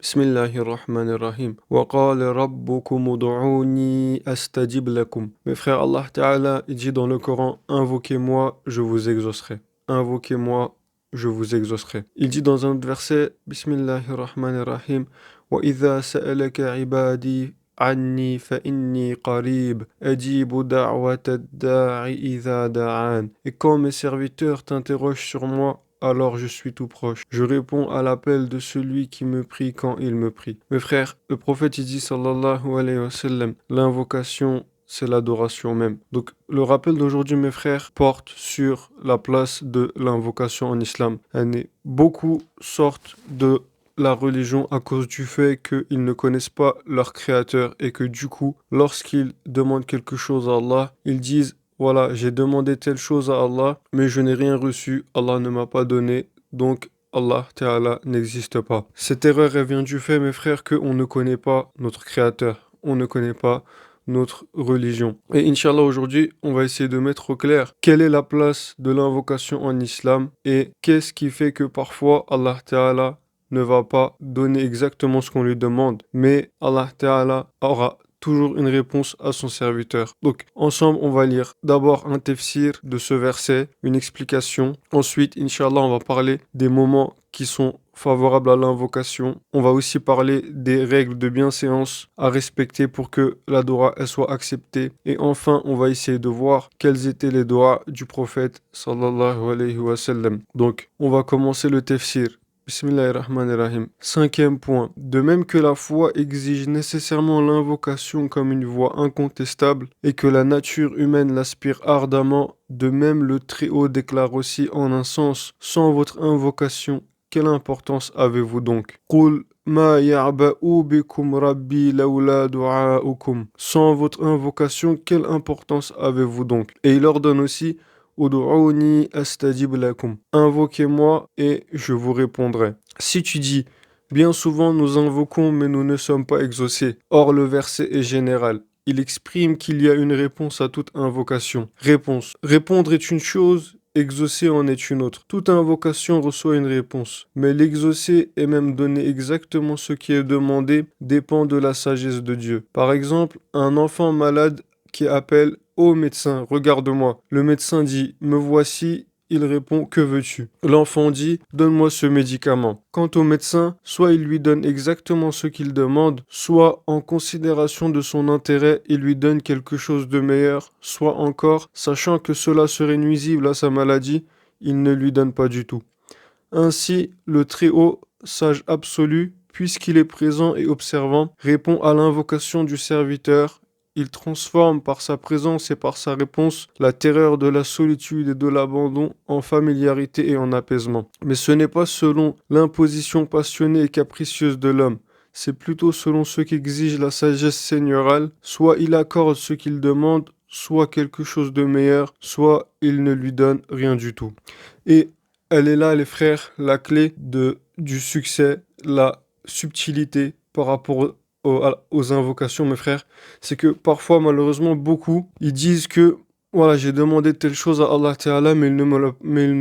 Bismillahirrahmanirrahim. Wa qala rabbukum ud'uni astajib lakum. Mes frères, Allah Ta'ala il dit dans le Coran, invoquez-moi, je vous exaucerai. Invoquez-moi, je vous exaucerai. Il dit dans un autre verset, Bismillahirrahmanirrahim. Wa idha sa'alaka ibadi anni fa inni qarib, ajibu da'wata da'i idha da'an. Et quand mes serviteurs t'interrogent sur moi, alors je suis tout proche. Je réponds à l'appel de celui qui me prie quand il me prie. Mes frères, le prophète il dit sallallahu alayhi wa sallam, l'invocation c'est l'adoration même. Donc le rappel d'aujourd'hui mes frères porte sur la place de l'invocation en islam. Beaucoup sortent de la religion à cause du fait qu'ils ne connaissent pas leur créateur et que du coup, lorsqu'ils demandent quelque chose à Allah, ils disent voilà, j'ai demandé telle chose à Allah, mais je n'ai rien reçu, Allah ne m'a pas donné, donc Allah Ta'ala n'existe pas. Cette erreur, elle vient du fait, mes frères, qu'on ne connaît pas notre Créateur, on ne connaît pas notre religion. Et Inch'Allah, aujourd'hui, on va essayer de mettre au clair quelle est la place de l'invocation en islam et qu'est-ce qui fait que parfois Allah Ta'ala ne va pas donner exactement ce qu'on lui demande, mais Allah Ta'ala aura toujours une réponse à son serviteur. Donc, ensemble, on va lire d'abord un tafsir de ce verset, une explication. Ensuite, Inch'Allah, on va parler des moments qui sont favorables à l'invocation. On va aussi parler des règles de bienséance à respecter pour que la dua elle soit acceptée. Et enfin, on va essayer de voir quels étaient les doigts du prophète sallallahu alayhi wa sallam. Donc, on va commencer le tafsir. Bismillahirrahmanirrahim. Cinquième point. De même que la foi exige nécessairement l'invocation comme une voie incontestable et que la nature humaine l'aspire ardemment, de même le Très-Haut déclare aussi en un sens, sans votre invocation, quelle importance avez-vous donc? Qul ma ya'ba'u bikum rabbi lawla du'a'ukum. Sans votre invocation, quelle importance avez-vous donc? Et il ordonne aussi Udu'uni astajib lakum. Invoquez-moi et je vous répondrai. Si tu dis, bien souvent nous invoquons mais nous ne sommes pas exaucés. Or le verset est général. Il exprime qu'il y a une réponse à toute invocation. Réponse. Répondre est une chose, exaucer en est une autre. Toute invocation reçoit une réponse. Mais l'exaucer et même donner exactement ce qui est demandé dépend de la sagesse de Dieu. Par exemple, un enfant malade qui appelle ô médecin, regarde-moi. Le médecin dit, me voici. Il répond, que veux-tu? L'enfant dit, donne-moi ce médicament. Quant au médecin, soit il lui donne exactement ce qu'il demande, soit en considération de son intérêt, il lui donne quelque chose de meilleur, soit encore, sachant que cela serait nuisible à sa maladie, il ne lui donne pas du tout. Ainsi, le Très-Haut, sage absolu, puisqu'il est présent et observant, répond à l'invocation du serviteur. Il transforme par sa présence et par sa réponse la terreur de la solitude et de l'abandon en familiarité et en apaisement. Mais ce n'est pas selon l'imposition passionnée et capricieuse de l'homme. C'est plutôt selon ce qu'exige la sagesse seigneurale. Soit il accorde ce qu'il demande, soit quelque chose de meilleur, soit il ne lui donne rien du tout. Et elle est là, les frères, la clé du succès, la subtilité par rapport aux invocations, mes frères. C'est que parfois, malheureusement, beaucoup, ils disent que, voilà, j'ai demandé telle chose à Allah Ta'ala, mais il ne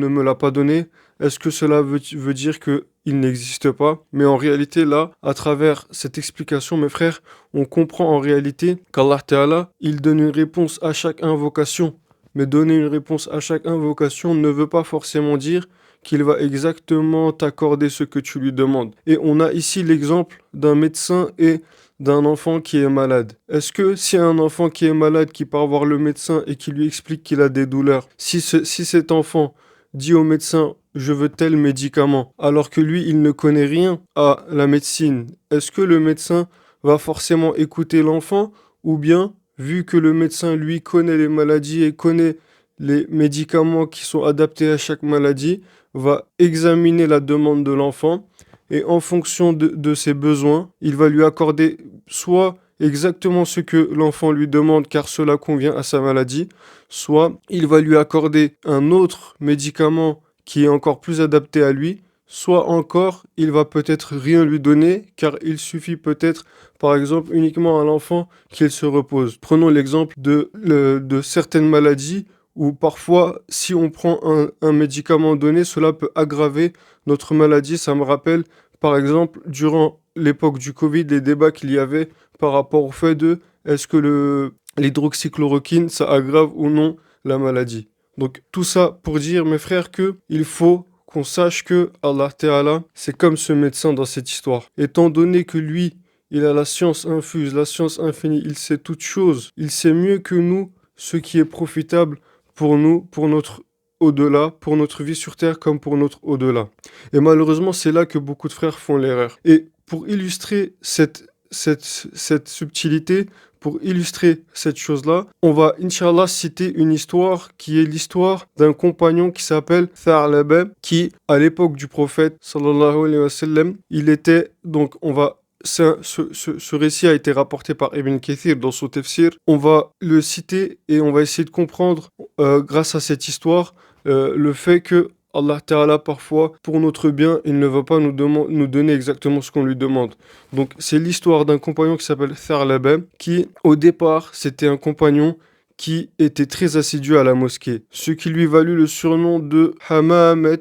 me l'a pas donné. Est-ce que cela veut dire que il n'existe pas? Mais en réalité, là, à travers cette explication, mes frères, on comprend en réalité qu'Allah Ta'ala, il donne une réponse à chaque invocation. Mais donner une réponse à chaque invocation ne veut pas forcément dire qu'il va exactement t'accorder ce que tu lui demandes. Et on a ici l'exemple d'un médecin et d'un enfant qui est malade. Est-ce que si un enfant qui est malade qui part voir le médecin et qui lui explique qu'il a des douleurs, si cet enfant dit au médecin je veux tel médicament, alors que lui il ne connaît rien à la médecine, est-ce que le médecin va forcément écouter l'enfant ou bien vu que le médecin lui connaît les maladies et connaît les médicaments qui sont adaptés à chaque maladie, va examiner la demande de l'enfant et en fonction de ses besoins, il va lui accorder soit exactement ce que l'enfant lui demande car cela convient à sa maladie, soit il va lui accorder un autre médicament qui est encore plus adapté à lui, soit encore il va peut-être rien lui donner car il suffit peut-être par exemple uniquement à l'enfant qu'il se repose. Prenons l'exemple de certaines maladies où parfois, si on prend un médicament donné, cela peut aggraver notre maladie. Ça me rappelle Par exemple, durant l'époque du Covid, les débats qu'il y avait par rapport au fait de est-ce que l'hydroxychloroquine, ça aggrave ou non la maladie. Donc tout ça pour dire, mes frères, que il faut qu'on sache que Allah Ta'ala, c'est comme ce médecin dans cette histoire. Étant donné que lui, il a la science infuse, la science infinie, il sait toutes choses, il sait mieux que nous ce qui est profitable pour nous, pour notre au-delà, pour notre vie sur Terre comme pour notre au-delà. Et malheureusement, c'est là que beaucoup de frères font l'erreur. Et pour illustrer cette subtilité, pour illustrer cette chose-là, on va, Inch'Allah, citer une histoire qui est l'histoire d'un compagnon qui s'appelle Tha'laba, qui, à l'époque du prophète, sallallahu alayhi wa sallam, il était, donc on va ce récit a été rapporté par Ibn Kathir dans son tafsir. On va le citer et on va essayer de comprendre, grâce à cette histoire, le fait que Allah Ta'ala, parfois, pour notre bien, il ne va pas nous donner exactement ce qu'on lui demande. Donc, c'est l'histoire d'un compagnon qui s'appelle Tha'laba, qui, au départ, c'était un compagnon qui était très assidu à la mosquée, ce qui lui valut le surnom de Hamamat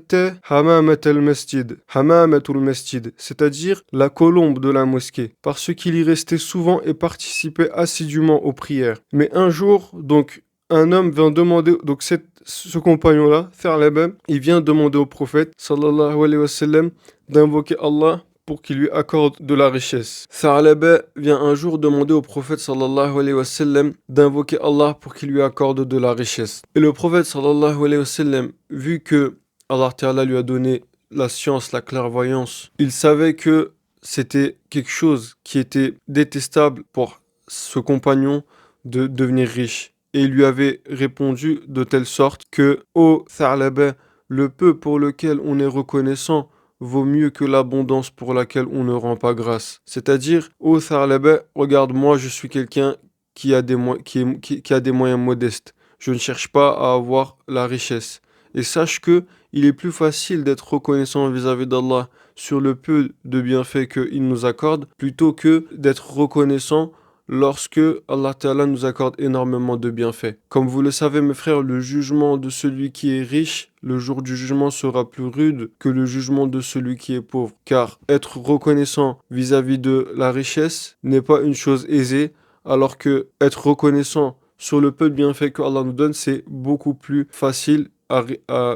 al-Masjid, Hamamatul Masjid, c'est-à-dire la colombe de la mosquée, parce qu'il y restait souvent et participait assidûment aux prières. Mais un jour, donc, un homme vient demander, donc ce compagnon-là, Tha'laba, il vient demander au prophète, sallallahu alayhi wa sallam, d'invoquer Allah pour qu'il lui accorde de la richesse. Tha'laba vient un jour demander au prophète sallallahu alayhi wa sallam d'invoquer Allah pour qu'il lui accorde de la richesse. Et le prophète sallallahu alayhi wa sallam, vu que Allah Ta'ala lui a donné la science, la clairvoyance, il savait que c'était quelque chose qui était détestable pour ce compagnon de devenir riche. Et il lui avait répondu de telle sorte que, ô Tha'laba, le peu pour lequel on est reconnaissant vaut mieux que l'abondance pour laquelle on ne rend pas grâce. C'est-à-dire, ô Tha'laba, regarde, moi je suis quelqu'un qui a qui a des moyens modestes. Je ne cherche pas à avoir la richesse. Et sache que il est plus facile d'être reconnaissant vis-à-vis d'Allah sur le peu de bienfaits qu'il nous accorde, plutôt que d'être reconnaissant lorsque Allah Ta'ala nous accorde énormément de bienfaits. Comme vous le savez, mes frères, le jugement de celui qui est riche, le jour du jugement sera plus rude que le jugement de celui qui est pauvre. Car être reconnaissant vis-à-vis de la richesse n'est pas une chose aisée, alors que être reconnaissant sur le peu de bienfaits que Allah nous donne, c'est beaucoup plus facile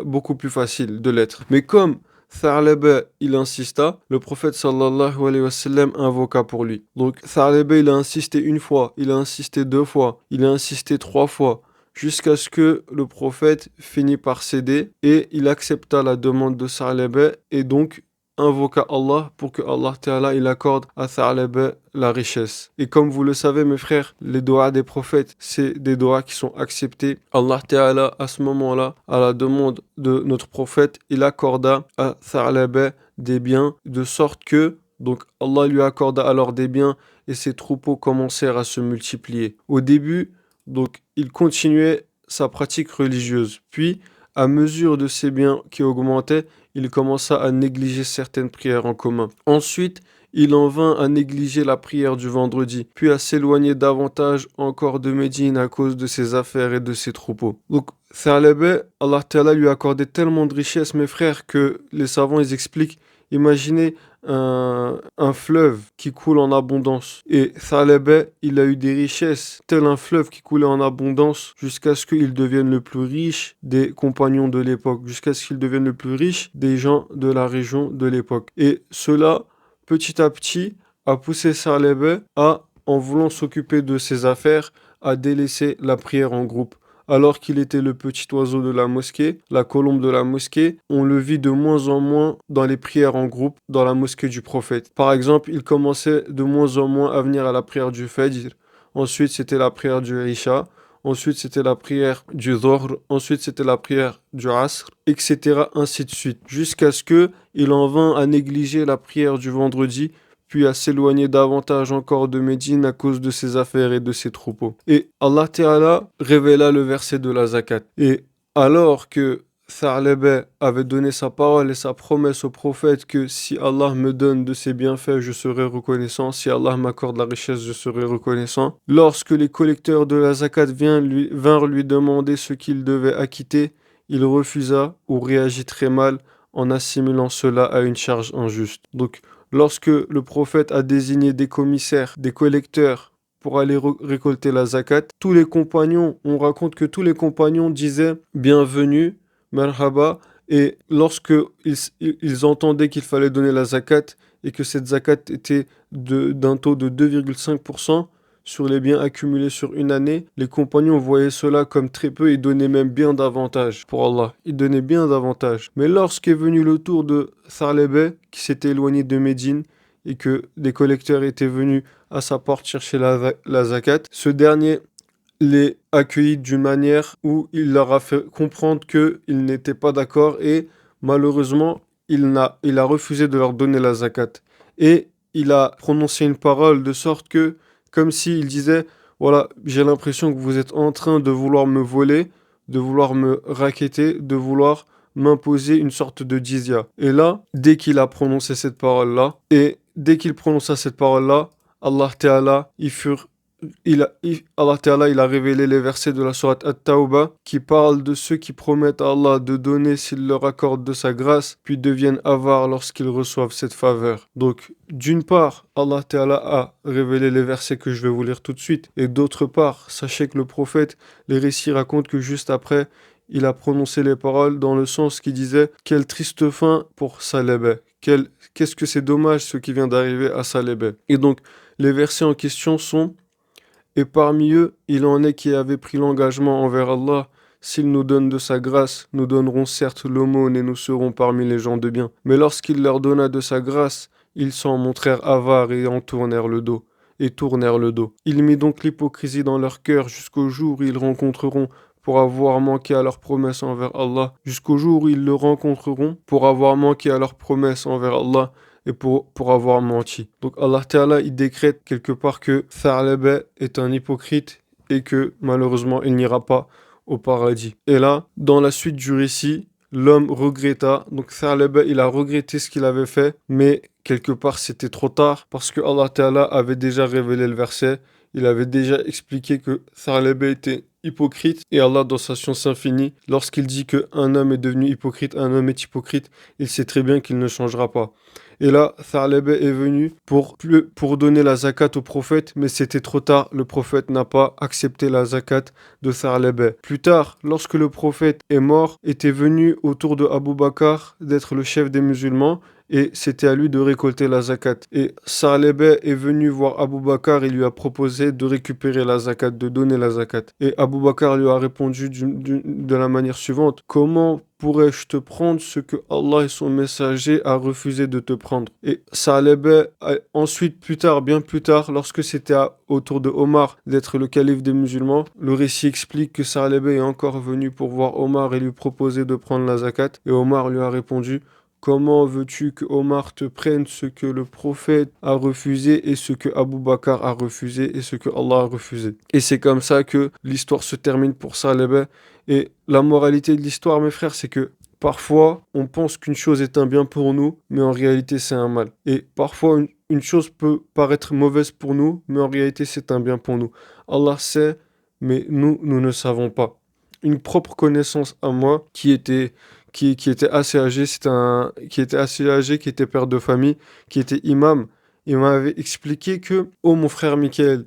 beaucoup plus facile de l'être. Mais comme Tha'laba, il insista, le prophète sallallahu alayhi wa sallam invoqua pour lui. Donc Tha'laba, il a insisté une fois, il a insisté deux fois, il a insisté trois fois, jusqu'à ce que le prophète finit par céder et il accepta la demande de Tha'laba et donc invoqua Allah pour que Allah Ta'ala il accorde à Tha'laba la richesse. Et comme vous le savez mes frères, les doigts des prophètes, c'est des doigts qui sont acceptés. Allah Ta'ala à ce moment-là, à la demande de notre prophète, il accorda à Tha'laba des biens de sorte que donc Allah lui accorda alors des biens et ses troupeaux commencèrent à se multiplier. Au début, donc il continuait sa pratique religieuse. Puis, à mesure de ses biens qui augmentaient, il commença à négliger certaines prières en commun. Ensuite, il en vint à négliger la prière du vendredi, puis à s'éloigner davantage encore de Médine à cause de ses affaires et de ses troupeaux. Donc, Tha'laba, Allah Ta'ala lui accordait tellement de richesses, mes frères, que les savants ils expliquent, imaginez un fleuve qui coule en abondance. Et Tha'laba, il a eu des richesses, tel un fleuve qui coulait en abondance, jusqu'à ce qu'il devienne le plus riche des compagnons de l'époque, jusqu'à ce qu'il devienne le plus riche des gens de la région de l'époque. Et cela, petit à petit, a poussé Tha'laba à, en voulant s'occuper de ses affaires, à délaisser la prière en groupe. Alors qu'il était le petit oiseau de la mosquée, la colombe de la mosquée, on le vit de moins en moins dans les prières en groupe dans la mosquée du prophète. Par exemple, il commençait de moins en moins à venir à la prière du Fajr. Ensuite, c'était la prière du Isha. Ensuite, c'était la prière du Dhuhr. Ensuite, c'était la prière du Asr, etc. ainsi de suite. Jusqu'à ce que il en vint à négliger la prière du vendredi, puis à s'éloigner davantage encore de Médine à cause de ses affaires et de ses troupeaux. Et Allah Ta'ala révéla le verset de la zakat. Et alors que Tha'laba avait donné sa parole et sa promesse au prophète que si Allah me donne de ses bienfaits, je serai reconnaissant, si Allah m'accorde la richesse, je serai reconnaissant. Lorsque les collecteurs de la zakat vinrent lui demander ce qu'il devait acquitter, il refusa ou réagit très mal en assimilant cela à une charge injuste. Donc, lorsque le prophète a désigné des commissaires, des collecteurs, pour aller récolter la zakat, on raconte que tous les compagnons disaient bienvenue, merhaba, et lorsque ils entendaient qu'il fallait donner la zakat et que cette zakat était d'un taux de 2,5% sur les biens accumulés sur une année, les compagnons voyaient cela comme très peu et donnaient même bien davantage pour Allah. Ils donnaient bien davantage. Mais lorsqu'est venu le tour de Thalébé, qui s'était éloigné de Médine, et que des collecteurs étaient venus à sa porte chercher la zakat, ce dernier les accueillit d'une manière où il leur a fait comprendre qu'il n'était pas d'accord et malheureusement, il a refusé de leur donner la zakat. Et il a prononcé une parole de sorte que, comme s'il disait, voilà, j'ai l'impression que vous êtes en train de vouloir me voler, de vouloir me racketter, de vouloir m'imposer une sorte de jizya. Et là, dès qu'il a prononcé cette parole-là, et dès qu'il prononça cette parole-là, Allah Ta'ala, Allah Ta'ala, il a révélé les versets de la sourate At-Tawbah qui parlent de ceux qui promettent à Allah de donner s'il leur accorde de sa grâce, puis deviennent avares lorsqu'ils reçoivent cette faveur. Donc, d'une part, Allah Ta'ala a révélé les versets que je vais vous lire tout de suite, et d'autre part, sachez que le prophète, les récits racontent que juste après, il a prononcé les paroles dans le sens qui disait « Quelle triste fin pour Salébé ». Qu'est-ce que c'est dommage ce qui vient d'arriver à Salébé. Et donc, les versets en question sont et parmi eux, il en est qui avaient pris l'engagement envers Allah. S'il nous donne de sa grâce, nous donnerons certes l'aumône et nous serons parmi les gens de bien. Mais lorsqu'il leur donna de sa grâce, ils s'en montrèrent avares et en tournèrent le dos. Il mit donc l'hypocrisie dans leur cœur jusqu'au jour où ils rencontreront pour avoir manqué à leur promesse envers Allah. Jusqu'au jour où ils le rencontreront pour avoir manqué à leur promesse envers Allah et pour avoir menti. Donc Allah Ta'ala, il décrète quelque part que Tha'laba est un hypocrite et que malheureusement, il n'ira pas au paradis. Et là, dans la suite du récit, l'homme regretta. Donc Tha'laba, il a regretté ce qu'il avait fait, mais quelque part, c'était trop tard parce que Allah Ta'ala avait déjà révélé le verset. Il avait déjà expliqué que Tha'laba était hypocrite et Allah, dans sa science infinie, lorsqu'il dit qu'un homme est devenu hypocrite, un homme est hypocrite, il sait très bien qu'il ne changera pas. Et là, Tha'laba est venu pour donner la zakat au prophète, mais c'était trop tard, le prophète n'a pas accepté la zakat de Tha'laba. Plus tard, lorsque le prophète est mort, était venu au tour de Abu Bakr d'être le chef des musulmans, et c'était à lui de récolter la zakat. Et Tha'laba est venu voir Abu Bakr et lui a proposé de récupérer la zakat, de donner la zakat. Et Abu Bakr lui a répondu de la manière suivante: comment pourrais-je te prendre ce que Allah et son messager a refusé de te prendre? Et Tha'laba, ensuite, bien plus tard, lorsque c'était au tour de Omar d'être le calife des musulmans, le récit explique que Tha'laba est encore venu pour voir Omar et lui proposer de prendre la zakat. Et Omar lui a répondu: comment veux-tu que Omar te prenne ce que le prophète a refusé et ce que Abu Bakr a refusé et ce que Allah a refusé? Et c'est comme ça que l'histoire se termine pour Tha'laba. Et la moralité de l'histoire, mes frères, c'est que parfois, on pense qu'une chose est un bien pour nous, mais en réalité, c'est un mal. Et parfois, une chose peut paraître mauvaise pour nous, mais en réalité, c'est un bien pour nous. Allah sait, mais nous ne savons pas. Une propre connaissance à moi qui était assez âgé, qui était père de famille, qui était imam. Il m'avait expliqué que, oh mon frère Michael,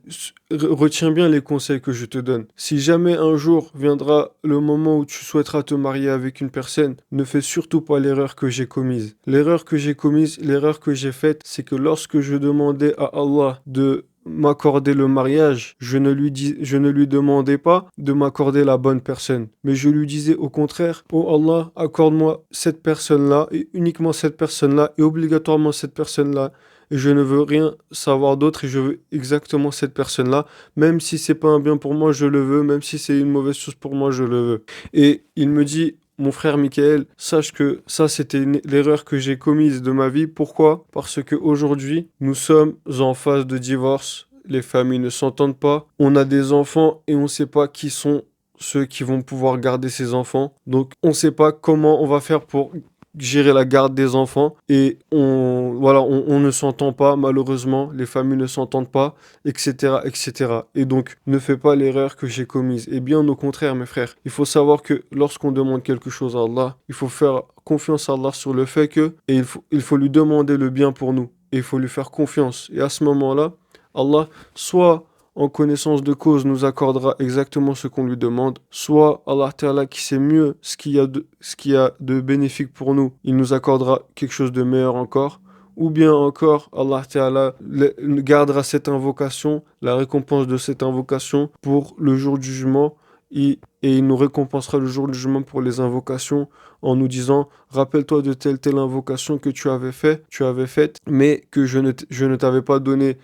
retiens bien les conseils que je te donne. Si jamais un jour viendra le moment où tu souhaiteras te marier avec une personne, ne fais surtout pas l'erreur que j'ai commise. L'erreur que j'ai faite, c'est que lorsque je demandais à Allah de m'accorder le mariage, je ne lui demandais pas de m'accorder la bonne personne, mais je lui disais au contraire: oh Allah, accorde-moi cette personne-là, et uniquement cette personne-là, et obligatoirement cette personne-là, et je ne veux rien savoir d'autre, et je veux exactement cette personne-là, même si c'est pas un bien pour moi, je le veux, même si c'est une mauvaise chose pour moi, je le veux. Et il me dit: mon frère Michael, sache que ça, c'était l'erreur que j'ai commise de ma vie. Pourquoi? Parce qu'aujourd'hui, nous sommes en phase de divorce. Les familles ne s'entendent pas. On a des enfants et on ne sait pas qui sont ceux qui vont pouvoir garder ces enfants. Donc, on ne sait pas comment on va faire pour gérer la garde des enfants et on ne s'entend pas, malheureusement, les familles ne s'entendent pas, etc., etc. Et donc, ne fais pas l'erreur que j'ai commise. Et bien au contraire, mes frères, il faut savoir que lorsqu'on demande quelque chose à Allah, il faut faire confiance à Allah sur le fait que, et il faut lui demander le bien pour nous. et il faut lui faire confiance. Et à ce moment-là, Allah, soit en connaissance de cause, nous accordera exactement ce qu'on lui demande, soit Allah Ta'ala qui sait mieux ce qu'il y a de bénéfique pour nous, il nous accordera quelque chose de meilleur encore, ou bien encore Allah Ta'ala gardera cette invocation, la récompense de cette invocation pour le jour du jugement, et il nous récompensera le jour du jugement pour les invocations en nous disant, rappelle-toi de telle invocation que tu avais faite, mais que je ne t'avais pas donné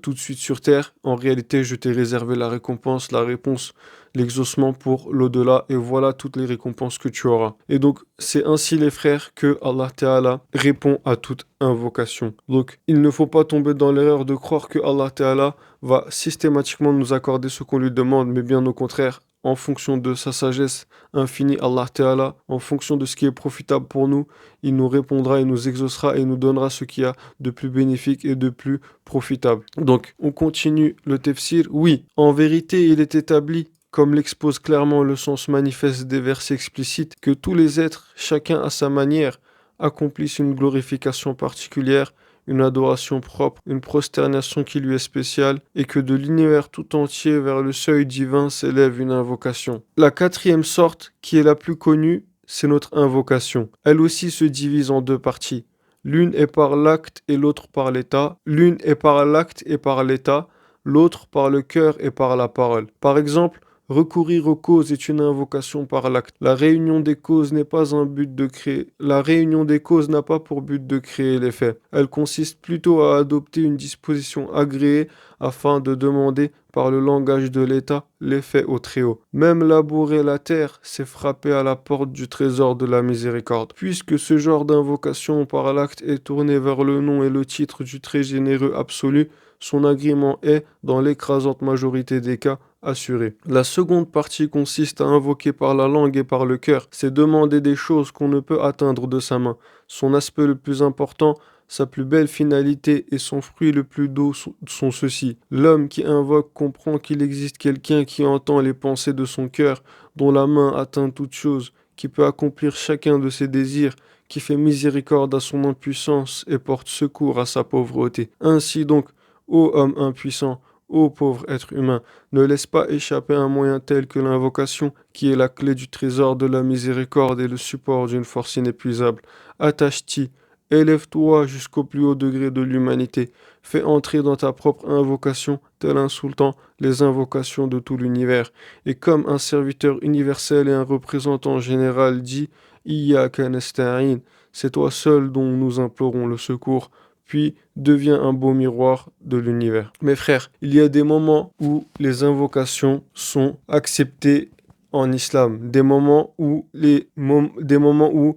tout de suite sur terre. En réalité, je t'ai réservé la récompense, la réponse, l'exaucement pour l'au-delà, et voilà toutes les récompenses que tu auras. Et donc, c'est ainsi, les frères, que Allah Ta'ala répond à toute invocation. Donc, il ne faut pas tomber dans l'erreur de croire que Allah Ta'ala va systématiquement nous accorder ce qu'on lui demande, mais bien au contraire, en fonction de sa sagesse infinie, Allah Ta'ala, en fonction de ce qui est profitable pour nous, il nous répondra, il nous exaucera et il nous donnera ce qu'il y a de plus bénéfique et de plus profitable. Donc, on continue le tafsir. Oui, en vérité, il est établi, comme l'expose clairement le sens manifeste des versets explicites, que tous les êtres, chacun à sa manière, accomplissent une glorification particulière, une adoration propre, une prosternation qui lui est spéciale, et que de l'univers tout entier vers le seuil divin s'élève une invocation. La quatrième sorte, qui est la plus connue, c'est notre invocation. Elle aussi se divise en deux parties. L'une est par l'acte et l'autre par l'état. L'une est par l'acte et par l'état, l'autre par le cœur et par la parole. Par exemple, recourir aux causes est une invocation par l'acte. La réunion des causes n'est pas un but de créer. La réunion des causes n'a pas pour but de créer les faits. Elle consiste plutôt à adopter une disposition agréée afin de demander par le langage de l'État l'effet au Très-Haut. Même labourer la terre, c'est frapper à la porte du trésor de la miséricorde. Puisque ce genre d'invocation par l'acte est tourné vers le nom et le titre du très généreux absolu, son agrément est, dans l'écrasante majorité des cas, assuré. La seconde partie consiste à invoquer par la langue et par le cœur, c'est demander des choses qu'on ne peut atteindre de sa main. Son aspect le plus important, sa plus belle finalité et son fruit le plus doux sont ceux-ci. L'homme qui invoque comprend qu'il existe quelqu'un qui entend les pensées de son cœur, dont la main atteint toute chose, qui peut accomplir chacun de ses désirs, qui fait miséricorde à son impuissance et porte secours à sa pauvreté. Ainsi donc, ô homme impuissant, ô pauvre être humain, ne laisse pas échapper un moyen tel que l'invocation, qui est la clé du trésor de la miséricorde et le support d'une force inépuisable. Attache-t'y, élève-toi jusqu'au plus haut degré de l'humanité. Fais entrer dans ta propre invocation, tel un sultan, les invocations de tout l'univers. Et comme un serviteur universel et un représentant général dit, Iyyaka nasta'in, c'est toi seul dont nous implorons le secours, puis devient un beau miroir de l'univers. Mes frères, il y a des moments où les invocations sont acceptées en islam, des moments où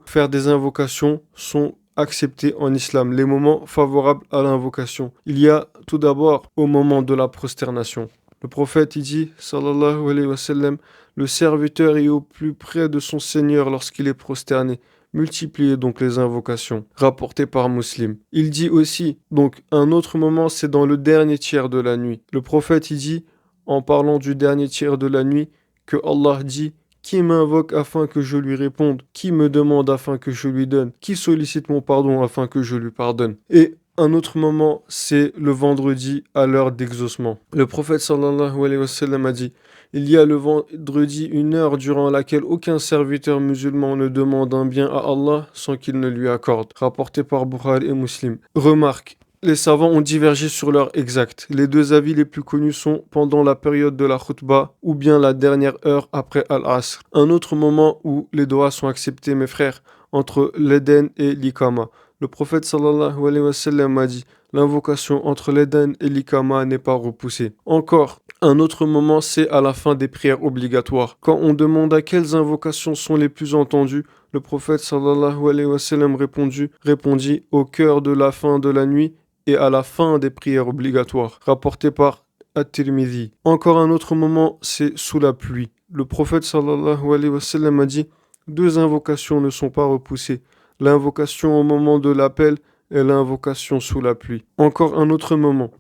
faire des invocations sont acceptés en islam, les moments favorables à l'invocation. Il y a tout d'abord au moment de la prosternation. Le prophète il dit, sallallahu alayhi wa sallam, le serviteur est au plus près de son Seigneur lorsqu'il est prosterné. Multipliez donc les invocations, rapportées par Muslim. Il dit aussi, donc un autre moment, c'est dans le dernier tiers de la nuit. Le prophète il dit, en parlant du dernier tiers de la nuit, que Allah dit, qui m'invoque afin que je lui réponde, qui me demande afin que je lui donne, qui sollicite mon pardon afin que je lui pardonne. Et un autre moment, c'est le vendredi à l'heure d'exaucement. Le prophète sallallahu alayhi wa sallam a dit, il y a le vendredi une heure durant laquelle aucun serviteur musulman ne demande un bien à Allah sans qu'il ne lui accorde. Rapporté par Bukhari et Muslim. Remarque, les savants ont divergé sur l'heure exacte. Les deux avis les plus connus sont pendant la période de la khutbah ou bien la dernière heure après Al-Asr. Un autre moment où les doigts sont acceptés, mes frères, entre l'Eden et l'Ikama. Le prophète sallallahu alayhi wa sallam a dit, l'invocation entre l'Eden et l'Ikama n'est pas repoussée. Encore, un autre moment, c'est à la fin des prières obligatoires. Quand on demande à quelles invocations sont les plus entendues, le prophète sallallahu alayhi wa sallam répondit au cœur de la fin de la nuit et à la fin des prières obligatoires, rapporté par At-Tirmidhi. Encore un autre moment, c'est sous la pluie. Le prophète sallallahu alayhi wa sallam a dit, deux invocations ne sont pas repoussées, l'invocation au moment de l'appel et l'invocation sous la pluie. Encore un autre moment,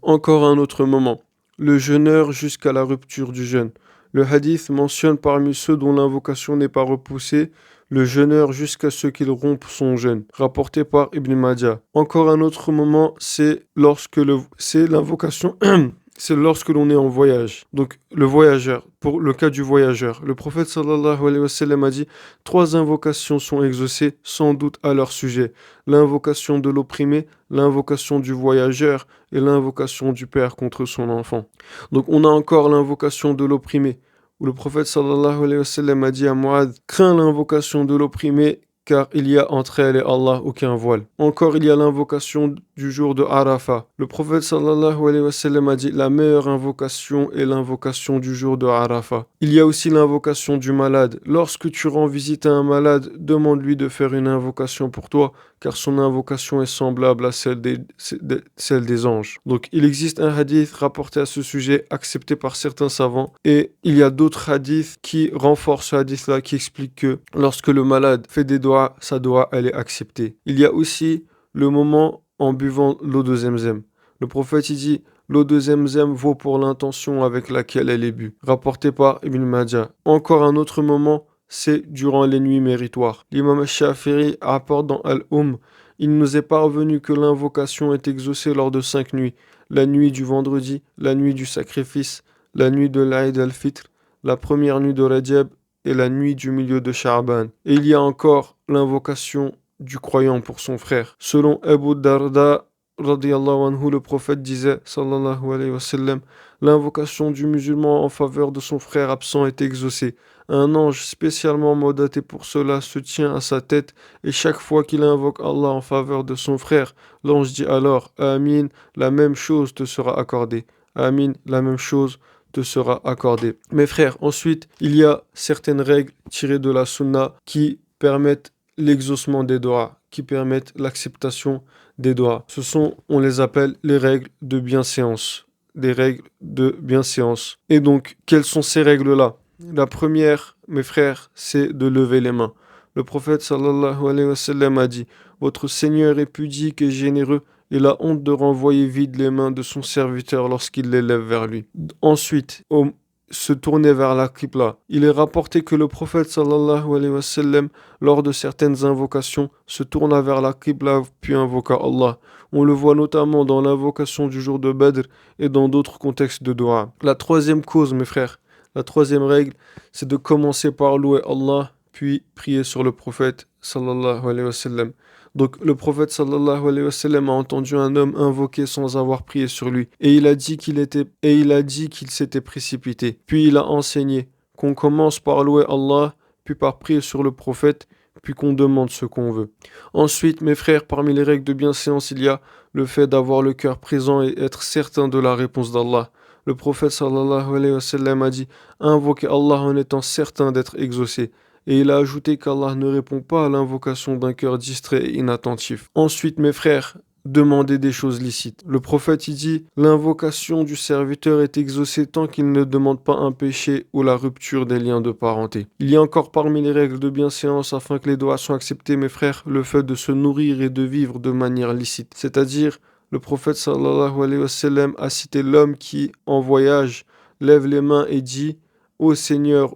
le jeûneur jusqu'à la rupture du jeûne. Le hadith mentionne parmi ceux dont l'invocation n'est pas repoussée, le jeûneur jusqu'à ce qu'il rompe son jeûne. Rapporté par Ibn Majah. Encore un autre moment, c'est l'invocation. C'est lorsque l'on est en voyage. Donc, le voyageur, pour le cas du voyageur, le prophète sallallahu alayhi wa sallam a dit, trois invocations sont exaucées sans doute à leur sujet. L'invocation de l'opprimé, l'invocation du voyageur et l'invocation du père contre son enfant. Donc, on a encore l'invocation de l'opprimé, où le prophète sallallahu alayhi wa sallam a dit à Mu'adh, crains l'invocation de l'opprimé, car il y a entre elle et Allah aucun voile. Encore, il y a l'invocation du jour de Arafat. Le prophète sallallahu alayhi wa sallam a dit, la meilleure invocation est l'invocation du jour de Arafat. Il y a aussi l'invocation du malade. Lorsque tu rends visite à un malade, demande-lui de faire une invocation pour toi, car son invocation est semblable à celle des anges. Donc, il existe un hadith rapporté à ce sujet, accepté par certains savants, et il y a d'autres hadiths qui renforcent ce hadith-là, qui expliquent que lorsque le malade fait des doigts, sa doigt, elle est acceptée. Il y a aussi le moment en buvant l'eau de Zemzem. Le prophète, il dit, l'eau de Zemzem vaut pour l'intention avec laquelle elle est bue. Rapporté par Ibn Majah. Encore un autre moment, c'est durant les nuits méritoires. L'imam Shafi'i rapporte dans il nous est parvenu que l'invocation est exaucée lors de 5 nuits. La nuit du vendredi, la nuit du sacrifice, la nuit de l'Aïd al-Fitr, la première nuit de Rajab et la nuit du milieu de Sha'ban. Et il y a encore l'invocation du croyant pour son frère. Selon Abu Darda, radiyallahu anhu, le prophète disait, sallallahu alayhi wa sallam, l'invocation du musulman en faveur de son frère absent est exaucée. Un ange spécialement mandaté pour cela se tient à sa tête et chaque fois qu'il invoque Allah en faveur de son frère, l'ange dit alors, Amin, la même chose te sera accordée. Amin, la même chose te sera accordée. Mes frères, ensuite, il y a certaines règles tirées de la sunna qui permettent l'exaucement des doigts, qui permettent l'acceptation des doigts. On les appelle les règles de bienséance. Des règles de bienséance. Et donc, quelles sont ces règles-là? La première, mes frères, c'est de lever les mains. Le prophète sallallahu alayhi wa sallam a dit, votre Seigneur est pudique et généreux, il a honte de renvoyer vides les mains de son serviteur lorsqu'il les lève vers lui. Ensuite, se tourner vers la Qibla. Il est rapporté que le prophète sallallahu alayhi wa sallam, lors de certaines invocations, se tourna vers la Qibla puis invoqua Allah. On le voit notamment dans l'invocation du jour de Badr et dans d'autres contextes de dua. La troisième cause, mes frères, la troisième règle, c'est de commencer par louer Allah, puis prier sur le prophète sallallahu alayhi wa sallam. Donc le prophète sallallahu alayhi wa sallam a entendu un homme invoquer sans avoir prié sur lui et il a dit qu'il s'était précipité. Puis il a enseigné qu'on commence par louer Allah, puis par prier sur le prophète, puis qu'on demande ce qu'on veut. Ensuite, mes frères, parmi les règles de bienséance, il y a le fait d'avoir le cœur présent et être certain de la réponse d'Allah. Le prophète sallallahu alayhi wa sallam a dit invoquez Allah en étant certain d'être exaucé. Et il a ajouté qu'Allah ne répond pas à l'invocation d'un cœur distrait et inattentif. Ensuite, mes frères, demandez des choses licites. Le prophète y dit l'invocation du serviteur est exaucée tant qu'il ne demande pas un péché ou la rupture des liens de parenté. Il y a encore parmi les règles de bienséance afin que les doigts soient acceptés, mes frères, le fait de se nourrir et de vivre de manière licite. C'est-à-dire, le prophète sallallahu alayhi wa sallam a cité l'homme qui, en voyage, lève les mains et dit ô Seigneur,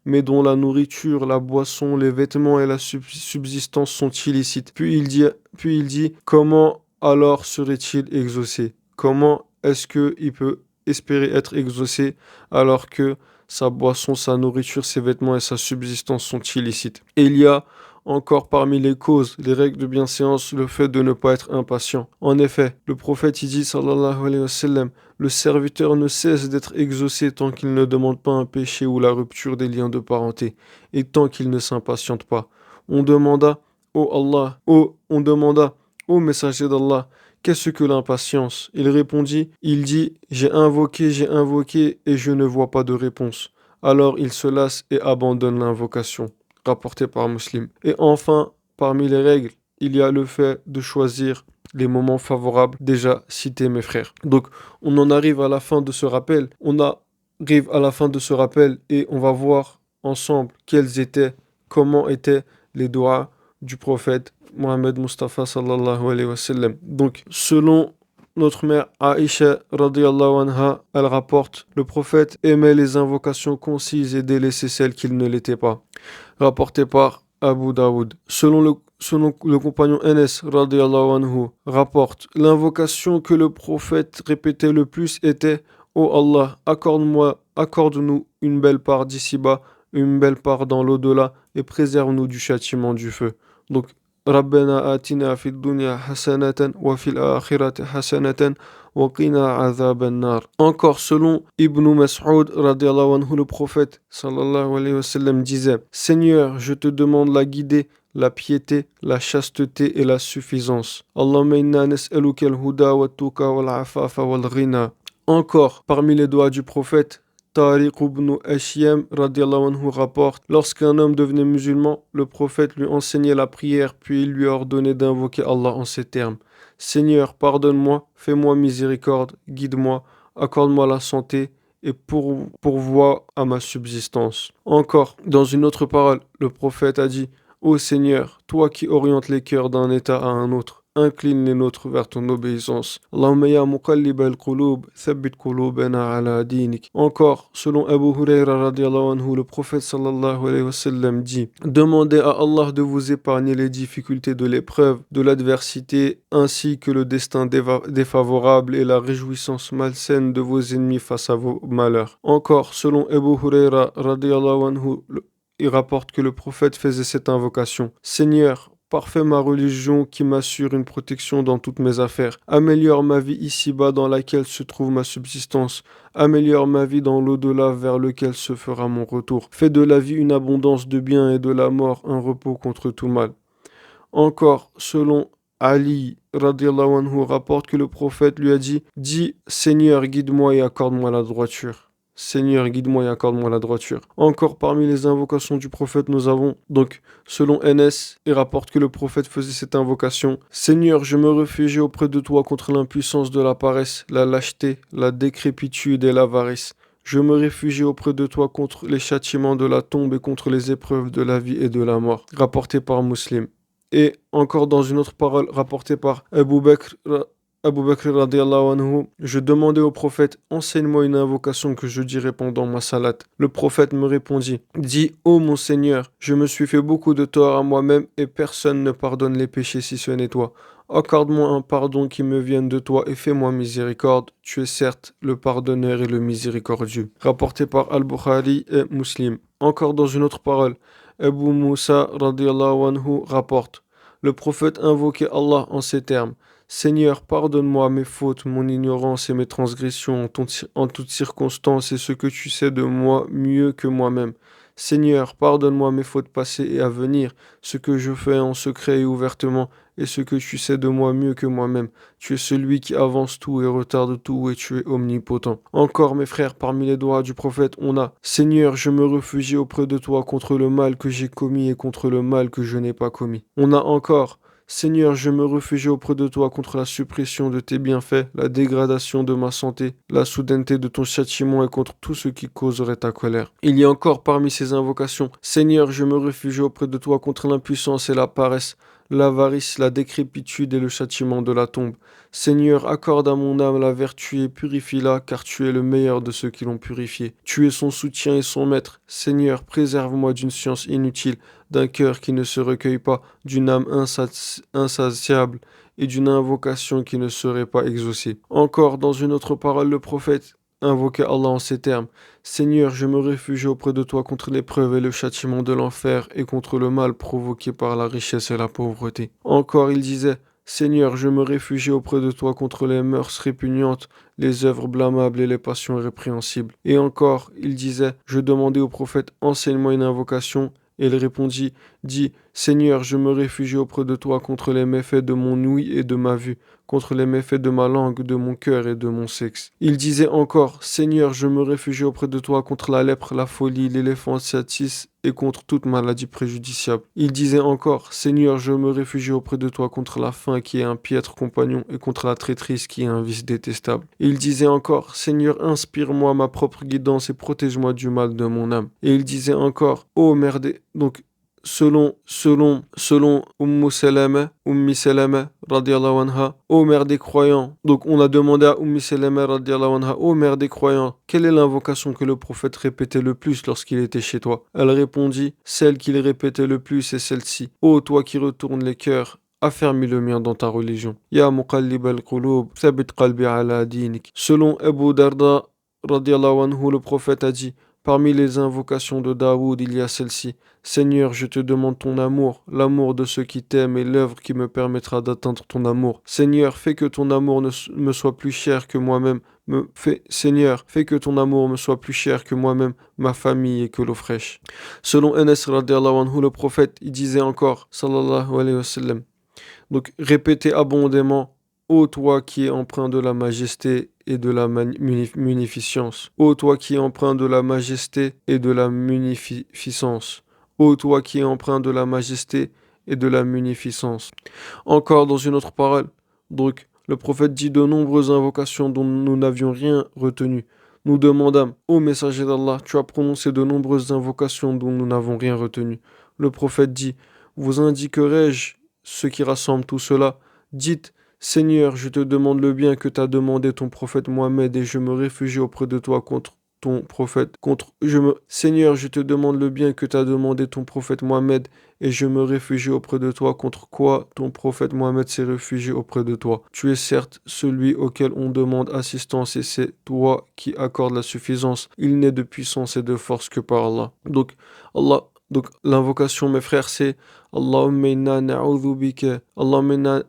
mais dont la nourriture, la boisson, les vêtements et la subsistance sont illicites. Puis il dit, comment alors serait-il exaucé? Comment est-ce qu'il peut espérer être exaucé alors que sa boisson, sa nourriture, ses vêtements et sa subsistance sont illicites? Et il y a encore parmi les causes, les règles de bienséance, le fait de ne pas être impatient. En effet, le prophète il dit, sallallahu alayhi wa sallam, le serviteur ne cesse d'être exaucé tant qu'il ne demande pas un péché ou la rupture des liens de parenté, et tant qu'il ne s'impatiente pas. On demanda, ô messager d'Allah, qu'est-ce que l'impatience? Il dit, j'ai invoqué, et je ne vois pas de réponse. Alors il se lasse et abandonne l'invocation. Rapporté par Muslim. Et enfin, parmi les règles, il y a le fait de choisir les moments favorables déjà cités, mes frères. Donc, on en arrive à la fin de ce rappel. Et on va voir ensemble comment étaient les doigts du prophète Mohammed Mustafa sallallahu alayhi wa sallam. Donc, selon notre mère Aïcha radiyallahu anha, elle rapporte, le prophète aimait les invocations concises et délaissait celles qui ne l'étaient pas. Rapporté par Abu Daoud. Selon le compagnon Enes radiyallahu anhu rapporte, l'invocation que le prophète répétait le plus était: Ô Allah, accorde-nous une belle part d'ici-bas, une belle part dans l'au-delà, et préserve-nous du châtiment du feu. Donc, Rabbana atina fid dunya hasanatan wa fil akhirati hasanatan wa qina azaban nar. Encore selon Ibn Mas'ud radiallahu anhu, le prophète sallallahu alayhi wa sallam disait: Seigneur, je te demande la guidée, la piété, la chasteté et la suffisance. Allahumma inna nas'aluka al-huda wa tuqa wal afafa wal ghina. Encore, parmi les doigts du prophète, Tariq ibn Ashyam radiallahu anhu rapporte, lorsqu'un homme devenait musulman, le prophète lui enseignait la prière, puis il lui ordonnait d'invoquer Allah en ces termes: Seigneur, pardonne-moi, fais-moi miséricorde, guide-moi, accorde-moi la santé et pourvois à ma subsistance. Encore, dans une autre parole, le prophète a dit: Ô Seigneur, toi qui orientes les cœurs d'un état à un autre, incline les nôtres vers ton obéissance. Allahumma ya muqallib al-qulub, thabbit qulubana ala dinik. Encore, selon Abu Huraira radiallahu anhu, le prophète sallallahu alayhi wa sallam dit: Demandez à Allah de vous épargner les difficultés de l'épreuve, de l'adversité, ainsi que le destin défavorable et la réjouissance malsaine de vos ennemis face à vos malheurs. Encore, selon Abu Huraira radiallahu anhu, il rapporte que le prophète faisait cette invocation: Seigneur, parfait ma religion qui m'assure une protection dans toutes mes affaires. Améliore ma vie ici-bas dans laquelle se trouve ma subsistance. Améliore ma vie dans l'au-delà vers lequel se fera mon retour. Fais de la vie une abondance de biens et de la mort un repos contre tout mal. Encore, selon Ali radiallahu anhu rapporte que le prophète lui a dit: Dis, Seigneur, guide-moi et accorde-moi la droiture. Seigneur, guide-moi et accorde-moi la droiture. Encore parmi les invocations du prophète, nous avons donc, selon Enes, il rapporte que le prophète faisait cette invocation: Seigneur, je me réfugie auprès de toi contre l'impuissance de la paresse, la lâcheté, la décrépitude et l'avarice. Je me réfugie auprès de toi contre les châtiments de la tombe et contre les épreuves de la vie et de la mort. Rapporté par Muslim. Et encore dans une autre parole rapportée par Abu Bakr radiallahu anhu, je demandais au prophète: Enseigne-moi une invocation que je dirai pendant ma salat. Le prophète me répondit: Dis, ô mon Seigneur, je me suis fait beaucoup de tort à moi-même et personne ne pardonne les péchés si ce n'est toi. Accorde-moi un pardon qui me vienne de toi et fais-moi miséricorde. Tu es certes le pardonneur et le miséricordieux. Rapporté par Al-Bukhari et Muslim. Encore dans une autre parole, Abu Musa radiallahu anhu rapporte: Le prophète invoquait Allah en ces termes: Seigneur, pardonne-moi mes fautes, mon ignorance et mes transgressions en toutes circonstances et ce que tu sais de moi mieux que moi-même. Seigneur, pardonne-moi mes fautes passées et à venir, ce que je fais en secret et ouvertement, et ce que tu sais de moi mieux que moi-même. Tu es celui qui avance tout et retarde tout, et tu es omnipotent. Encore, mes frères, parmi les doigts du prophète, on a: Seigneur, je me réfugie auprès de toi contre le mal que j'ai commis et contre le mal que je n'ai pas commis. On a encore: Seigneur, je me réfugie auprès de toi contre la suppression de tes bienfaits, la dégradation de ma santé, la soudaineté de ton châtiment et contre tout ce qui causerait ta colère. Il y a encore parmi ces invocations: Seigneur, je me réfugie auprès de toi contre l'impuissance et la paresse, l'avarice, la décrépitude et le châtiment de la tombe. Seigneur, accorde à mon âme la vertu et purifie-la, car tu es le meilleur de ceux qui l'ont purifié. Tu es son soutien et son maître. Seigneur, préserve-moi d'une science inutile, d'un cœur qui ne se recueille pas, d'une âme insatiable et d'une invocation qui ne serait pas exaucée. Encore dans une autre parole, le prophète invoquait Allah en ces termes: Seigneur, je me réfugie auprès de toi contre l'épreuve et le châtiment de l'enfer et contre le mal provoqué par la richesse et la pauvreté. Encore il disait: Seigneur, je me réfugie auprès de toi contre les mœurs répugnantes, les œuvres blâmables et les passions répréhensibles. Et encore il disait: Je demandais au prophète: Enseigne-moi une invocation. Et il répondit: Dis, Seigneur, je me réfugie auprès de toi contre les méfaits de mon ouïe et de ma vue, contre les méfaits de ma langue, de mon cœur et de mon sexe. Il disait encore: Seigneur, je me réfugie auprès de toi contre la lèpre, la folie, l'éléphantiasis et contre toute maladie préjudiciable. Il disait encore: Seigneur, je me réfugie auprès de toi contre la faim qui est un piètre compagnon et contre la traîtrise qui est un vice détestable. Il disait encore: Seigneur, inspire-moi ma propre guidance et protège-moi du mal de mon âme. Et il disait encore: Oh merde, donc selon Ummi Salama, radiallahu anha, ô mère des croyants. Donc on a demandé à Ummi Salama, radiallahu anha, ô mère des croyants, quelle est l'invocation que le prophète répétait le plus lorsqu'il était chez toi? Elle répondit, celle qu'il répétait le plus est celle-ci. Ô toi qui retournes les cœurs, affermis le mien dans ta religion. Ya muqallib al-qulub, thabit qalbi ala dinik. Selon Abu Darda, radiallahu anhu, le prophète a dit, parmi les invocations de Daoud, il y a celle-ci. Seigneur, je te demande ton amour, l'amour de ceux qui t'aiment et l'œuvre qui me permettra d'atteindre ton amour. Seigneur, fais que ton amour me soit plus cher que moi-même. Seigneur, fais que ton amour me soit plus cher que moi-même, ma famille et que l'eau fraîche. Selon Anas radiallahu anhu, le prophète, il disait encore, sallallahu alayhi wa sallam, donc répétez abondamment, ô toi qui es empreint de la majesté et de la munificence. Ô toi qui es empreint de la majesté et de la munificence. Ô toi qui es empreint de la majesté et de la munificence. Encore dans une autre parole, donc le prophète dit de nombreuses invocations dont nous n'avions rien retenu. Nous demandâmes, ô messager d'Allah, tu as prononcé de nombreuses invocations dont nous n'avons rien retenu. Le prophète dit, vous indiquerai-je ce qui rassemble tout cela? Dites, Seigneur, je te demande le bien que t'a demandé ton prophète Mohammed et je me réfugie auprès de toi contre ton prophète. Seigneur, je te demande le bien que t'a demandé ton prophète Mohammed et je me réfugie auprès de toi contre quoi ton prophète Mohammed s'est réfugié auprès de toi. Tu es certes celui auquel on demande assistance et c'est toi qui accordes la suffisance. Il n'est de puissance et de force que par Allah. Donc l'invocation, mes frères, c'est Allahumma inna na'udhu bika, Allahumma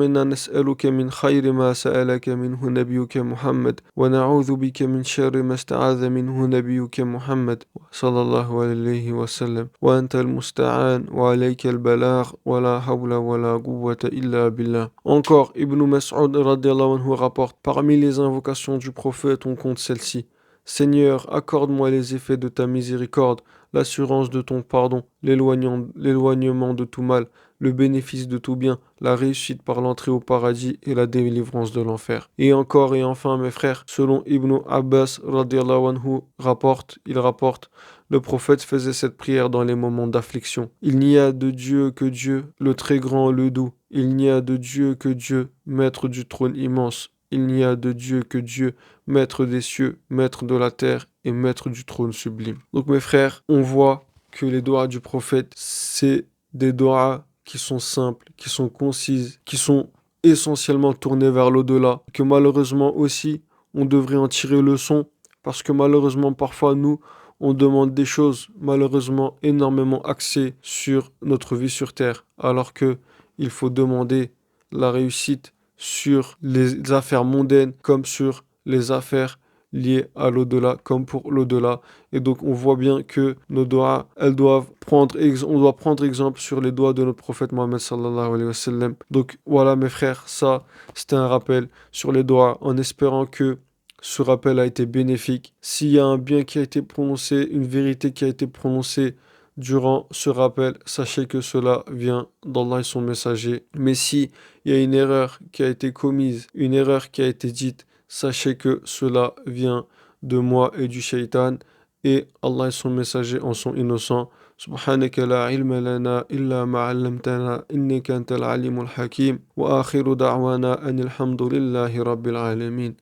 inna nas'aluka min khayri ma sa'alaka minhu nabiyyuka Muhammad, wa na'udhu bika min sharri ma sta'adha minhu nabiyyuka Muhammad, sallallahu alayhi wa sallam, wa anta al-musta'an, wa alayka al-balagh, wa la hawla wa la quwwata illa billah. Encore, Ibn Mas'ud radiallahu anhu rapporte, parmi les invocations du prophète, on compte celle-ci. Seigneur, accorde-moi les effets de ta miséricorde, l'assurance de ton pardon, l'éloignement de tout mal, le bénéfice de tout bien, la réussite par l'entrée au paradis et la délivrance de l'enfer. Et encore et enfin, mes frères, selon Ibn Abbas radiallahu anhu il rapporte, le prophète faisait cette prière dans les moments d'affliction. Il n'y a de Dieu que Dieu, le très grand, le doux. Il n'y a de Dieu que Dieu, maître du trône immense. Il n'y a de Dieu que Dieu, maître des cieux, maître de la terre et maître du trône sublime. Donc mes frères, on voit que les doigts du prophète, c'est des doigts qui sont simples, qui sont concises, qui sont essentiellement tournés vers l'au-delà, que malheureusement aussi, on devrait en tirer leçon, parce que malheureusement parfois nous, on demande des choses malheureusement énormément axées sur notre vie sur terre, alors que il faut demander la réussite sur les affaires mondaines comme sur les affaires liées à l'au-delà, comme pour l'au-delà. Et donc on voit bien que nos doigts, on doit prendre exemple sur les doigts de notre prophète Mohammed sallallahu alayhi wa sallam. Donc voilà mes frères, ça c'était un rappel sur les doigts en espérant que ce rappel a été bénéfique. S'il y a un bien qui a été prononcé, une vérité qui a été prononcée durant ce rappel, sachez que cela vient d'Allah et son messager. Mais si il y a une erreur qui a été commise, une erreur qui a été dite, sachez que cela vient de moi et du shaitan. Et Allah et son messager en sont innocents. سبحانك لا علم لنا إلا ما علمتنا إنك أنت العليم الحكيم وآخر دعوانا أن الحمد لله رب العالمين